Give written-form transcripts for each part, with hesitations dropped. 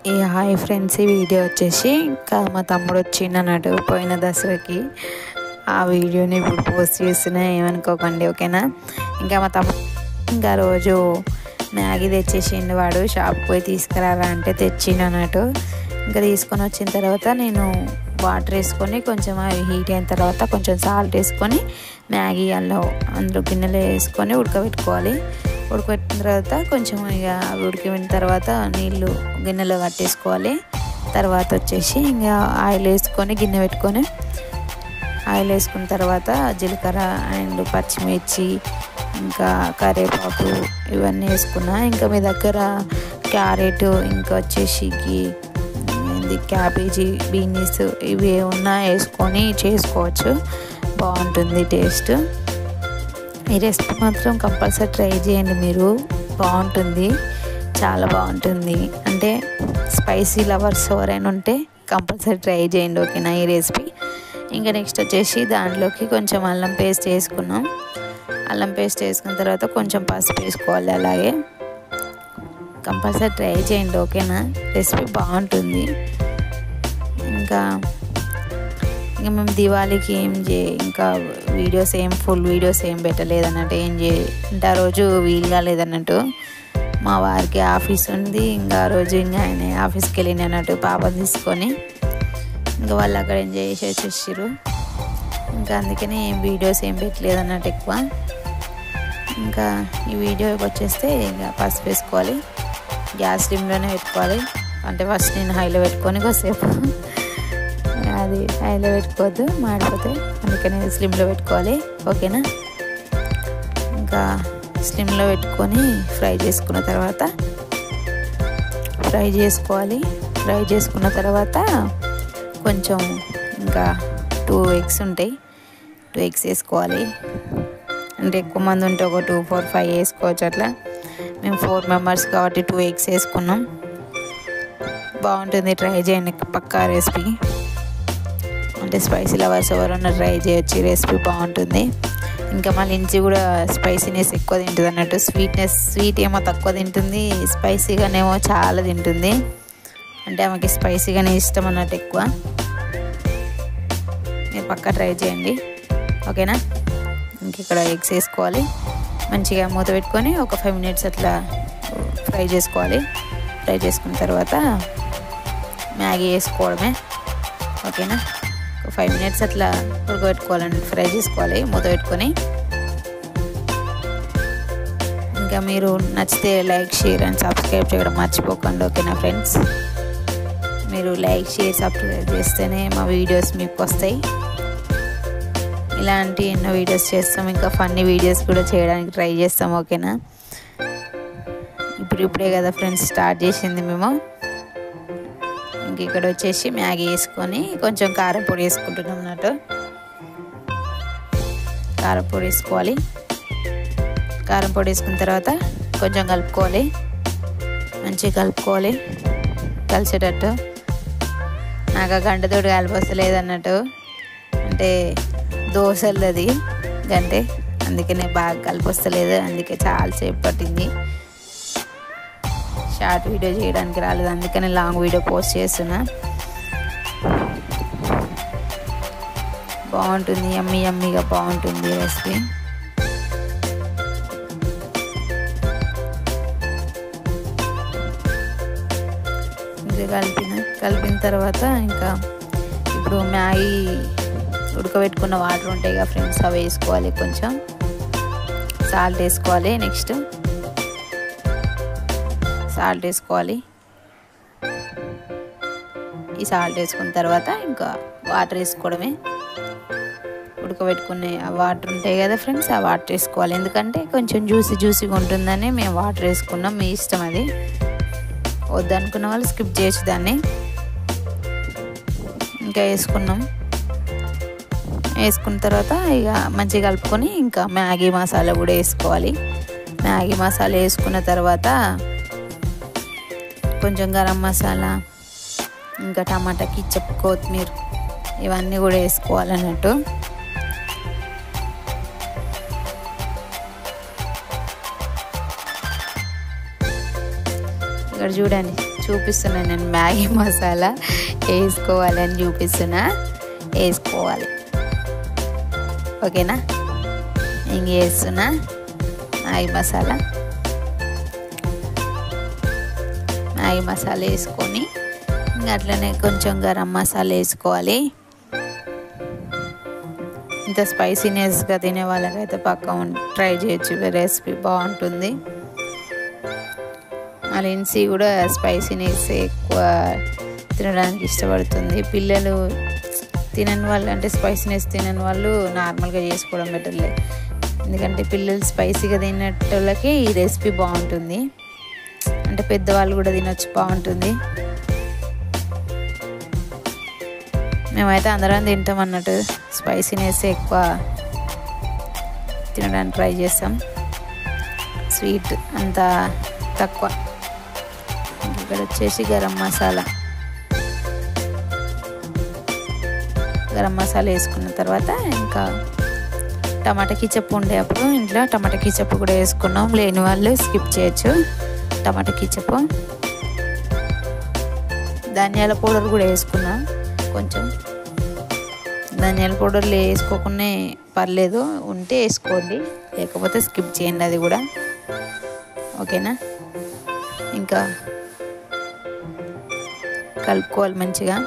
Hi friends, ఈ video వచ్చేసి ఇంకా మా తమ్ముడు వచ్చిండు అన్నట్టు పోయిన దసరాకి. ఆ వీడియోని ఇప్పుడు పోస్ట్ చేస్తున్నా, ఏమనుకోకండి, ఓకేనా. ఇంకా మా తమ్ముడు ఇంకా రోజు మ్యాగీ తెచ్చేసిండు. వాడు షాప్కి పోయి తీసుకురారా అంటే తెచ్చిండు అన్నట్టు. ఇంకా తీసుకొని వచ్చిన తర్వాత నేను వాటర్ వేసుకొని కొంచెం అవి హీట్ అయిన తర్వాత కొంచెం సాల్ట్ వేసుకొని మ్యాగీ అందులో గిన్నెలో వేసుకొని ఉడకబెట్టుకోవాలి. ఉడకబెట్టిన తర్వాత కొంచెం ఇక ఉడికిన తర్వాత నీళ్ళు గిన్నెలో కట్టేసుకోవాలి. తర్వాత వచ్చేసి ఇంకా ఆయిల్ వేసుకొని గిన్నె పెట్టుకొని ఆయిల్ వేసుకున్న తర్వాత జీలకర్ర అండ్ పచ్చిమిర్చి ఇంకా కరివేపాకు ఇవన్నీ వేసుకున్నా. ఇంకా మీ దగ్గర క్యారెట్ ఇంకా వచ్చేసి క్యాబేజీ బీన్స్ ఇవి ఉన్నా వేసుకొని చేసుకోవచ్చు, బాగుంటుంది టేస్ట్. ఈ రెసిపీ మాత్రం కంపల్సరీ ట్రై చేయండి మీరు, బాగుంటుంది, చాలా బాగుంటుంది. అంటే స్పైసీ లవర్స్ ఎవరైనా ఉంటే కంపల్సరీ ట్రై చేయండి, ఓకేనా ఈ రెసిపీ. ఇంకా నెక్స్ట్ వచ్చేసి దాంట్లోకి కొంచెం అల్లం పేస్ట్ వేసుకున్నాం. అల్లం పేస్ట్ వేసుకున్న తర్వాత కొంచెం పసుపు వేసుకోవాలి. అలాగే కంపల్సరీ ట్రై చేయండి, ఓకేనా, రెసిపీ బాగుంటుంది. ఇంకా మేము దివాళీకి ఇంకా ఫుల్ వీడియోస్ ఏం పెట్టలేదన్నట్టు. అంటే ఆ రోజు వీలు కాలేదన్నట్టు. మా వారికి ఆఫీస్ ఉంది. ఇంకా ఆ రోజు ఇంకా ఆయన ఆఫీస్కి వెళ్ళింది అన్నట్టు పాపని తీసుకొని. ఇంకా వాళ్ళు అక్కడ ఎంజాయ్ చేసి వచ్చేసారు. ఇంకా అందుకని వీడియోస్ ఏం పెట్టలేదు అన్నట్టు ఎక్కువ. ఇంకా ఈ వీడియోకి వచ్చేస్తే ఇంకా పసుపు వేసుకోవాలి. గ్యాస్ స్లిమ్లోనే పెట్టుకోవాలి. అంటే ఫస్ట్ నేను హైలో పెట్టుకొని కొద్దిసేపు, అది హైలో పెట్టుకోవద్దు, మాడిపోతే, అందుకని స్లిమ్లో పెట్టుకోవాలి, ఓకేనా. ఇంకా స్లిమ్లో పెట్టుకొని ఫ్రై చేసుకున్న తర్వాత ఫ్రై చేసుకున్న తర్వాత కొంచెం ఇంకా 2 eggs ఉంటాయి, 2 eggs వేసుకోవాలి. అంటే ఎక్కువ మంది ఉంటే ఒక 2, 4, 5 వేసుకోవచ్చు. అట్లా మేము 4 members కాబట్టి 2 eggs వేసుకున్నాం. బాగుంటుంది, ట్రై చేయండి, పక్కా రెసిపీ. అంటే స్పైసీ లవర్స్ ఎవరన్నా ట్రై చేయొచ్చు, ఈ రెసిపీ బాగుంటుంది. ఇంకా మా లించి కూడా స్పైసీనెస్ ఎక్కువ తింటుంది అన్నట్టు. స్వీట్ ఏమో తక్కువ తింటుంది, స్పైసీగానేమో చాలా తింటుంది. అంటే ఆమెకి స్పైసీగానే ఇష్టం అన్నట్టు ఎక్కువ. మీరు పక్కా ట్రై చేయండి, ఓకేనా. ఇంక ఇక్కడ ఎగ్స్ వేసుకోవాలి. మంచిగా మూత పెట్టుకొని ఒక 5 minutes అట్లా ఫ్రై చేసుకోవాలి. ఫ్రై చేసుకున్న తర్వాత మ్యాగీ వేసుకోవడమే, ఓకేనా. 5 minutes అట్లా ఉడకబెట్టుకోవాలండి, ఫ్రై చేసుకోవాలి మూత పెట్టుకొని. ఇంకా మీరు నచ్చితే లైక్, షేర్ అండ్ సబ్స్క్రైబ్ చేయడం మర్చిపోకండి, ఓకేనా ఫ్రెండ్స్. మీరు లైక్, షేర్, సబ్స్క్రైబ్ చేస్తేనే మా వీడియోస్ మీకు వస్తాయి. ఇలాంటి ఎన్నో వీడియోస్ చేస్తాం, ఇంకా ఫన్నీ వీడియోస్ కూడా చేయడానికి ట్రై చేస్తాం, ఓకేనా. ఇప్పుడే కదా ఫ్రెండ్స్ స్టార్ట్ చేసింది మేము. ఇంక ఇక్కడ వచ్చేసి మ్యాగీ వేసుకొని కొంచెం కారం పొడి వేసుకుంటున్నాం అన్నట్టు. కారం పొడి వేసుకోవాలి. కారం పొడి వేసుకున్న తర్వాత కొంచెం కలుపుకోవాలి, మంచిగా కలుపుకోవాలి, కలిసేటట్టు. నాకు ఆ గంటతోటి కలిపొస్తలేదు అన్నట్టు. అంటే దోశలది గంటే, అందుకనే బాగా కలిపొస్తలేదు. అందుకే చాలాసేపు పట్టింది, షార్ట్ వీడియో చేయడానికి రాలేదు, అందుకని లాంగ్ వీడియో పోస్ట్ చేస్తున్నా. బాగుంటుంది, యమ్మీగా బాగుంటుంది రెసిపీ. ఇంకా కలిపిన తర్వాత ఇంకా ఇప్పుడు మ్యాగీ ఉడకబెట్టుకున్న వాటర్ ఉంటాయి కదా ఫ్రెండ్స్, అవి వేసుకోవాలి. కొంచెం సాల్ట్ వేసుకోవాలి. నెక్స్ట్ సాల్ట్ వేసుకోవాలి. ఈ సాల్ట్ వేసుకున్న తర్వాత ఇంకా వాటర్ వేసుకోవడమే. ఉడకబెట్టుకునే ఆ వాటర్ ఉంటాయి కదా ఫ్రెండ్స్, ఆ వాటర్ వేసుకోవాలి. ఎందుకంటే కొంచెం జ్యూసీగా ఉంటుందని మేము వాటర్ వేసుకున్నాం, మీ ఇష్టం అది. వద్దనుకున్న వాళ్ళు స్కిప్ చేయొచ్చు దాన్ని. ఇంకా వేసుకున్న తర్వాత ఇక మంచిగా కలుపుకొని ఇంకా మ్యాగీ మసాలా కూడా వేసుకోవాలి. మ్యాగీ మసాలా వేసుకున్న తర్వాత కొంచెం గరం మసాలా, ఇంకా టమాటా కెచప్, కొత్తిమీర ఇవన్నీ కూడా వేసుకోవాలన్నట్టు. ఇక్కడ ఇక్కడ చూడండి చూపిస్తున్నాను నేను మ్యాగీ మసాలా వేసుకోవాలని చూపిస్తున్నా. వేసుకోవాలి ఓకేనా. ఇంక వేస్తున్నా మ్యాగీ మసాలా వేసుకొని ఇంకా అట్లనే కొంచెం గరం మసాలా వేసుకోవాలి. ఇంత స్పైసీనెస్గా తినే వాళ్ళకైతే పక్కా ట్రై చేయొచ్చు, రెసిపీ బాగుంటుంది. మళ్ళీ ఇన్సీ కూడా స్పైసీనెస్ ఎక్కువ తినడానికి ఇష్టపడుతుంది. పిల్లలు తినని వాళ్ళు అంటే స్పైసీనెస్ తినని వాళ్ళు నార్మల్గా చేసుకోవడం బెటర్లే, ఎందుకంటే పిల్లలు స్పైసీగా తినేటోళ్ళకి ఈ రెసిపీ బాగుంటుంది. అంటే పెద్దవాళ్ళు కూడా తినొచ్చు, బాగుంటుంది. మేమైతే అందరం తింటాం అన్నట్టు, స్పైసీనెస్ ఎక్కువ తినడానికి ట్రై చేస్తాం, స్వీట్ అంత తక్కువ. ఇక్కడ వచ్చేసి గరం మసాలా వేసుకున్న తర్వాత ఇంకా టమాటా కిచప్ ఉండే అప్పుడు ఇంట్లో టమాటా కిచప్ కూడా వేసుకున్నాం. లేని వాళ్ళు స్కిప్ చేయొచ్చు టమాటా కిచప్. ధనియాల పౌడర్ కూడా వేసుకున్నా, కొంచెం ధనియాల పౌడర్ వేసుకోకుండా పర్లేదు, ఉంటే వేసుకోండి, లేకపోతే స్కిప్ చేయండి అది కూడా ఓకేనా. ఇంకా కలుపుకోవాలి మంచిగా,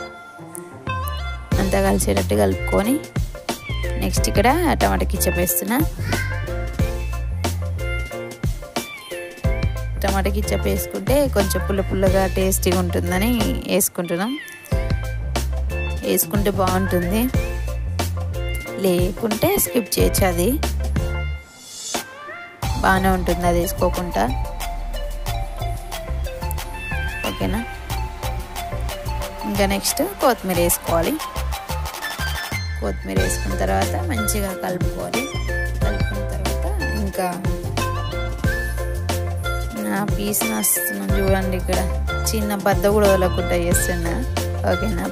అంతా కలిసేటట్టు కలుపుకొని నెక్స్ట్ ఇక్కడ టమాటా కిచప్ వేస్తున్నా. టమాటా కిచప్ వేసుకుంటే కొంచెం పుల్లగా టేస్టీగా ఉంటుందని వేసుకుంటున్నాం. వేసుకుంటే బాగుంటుంది, లేకుంటే స్కిప్ చేయొచ్చు, అది బాగానే ఉంటుంది అది వేసుకోకుండా ఓకేనా. ఇంకా నెక్స్ట్ కొత్తిమీర వేసుకోవాలి. కొత్తిమీర వేసుకున్న తర్వాత మంచిగా కలుపుకోవాలి. కలుపుకున్న తర్వాత ఇంకా నా పీస్ వస్తున్నాను చూడండి, ఇక్కడ చిన్న బద్ద కూడా వదలకుండా చేస్తున్నా ఓకేనా.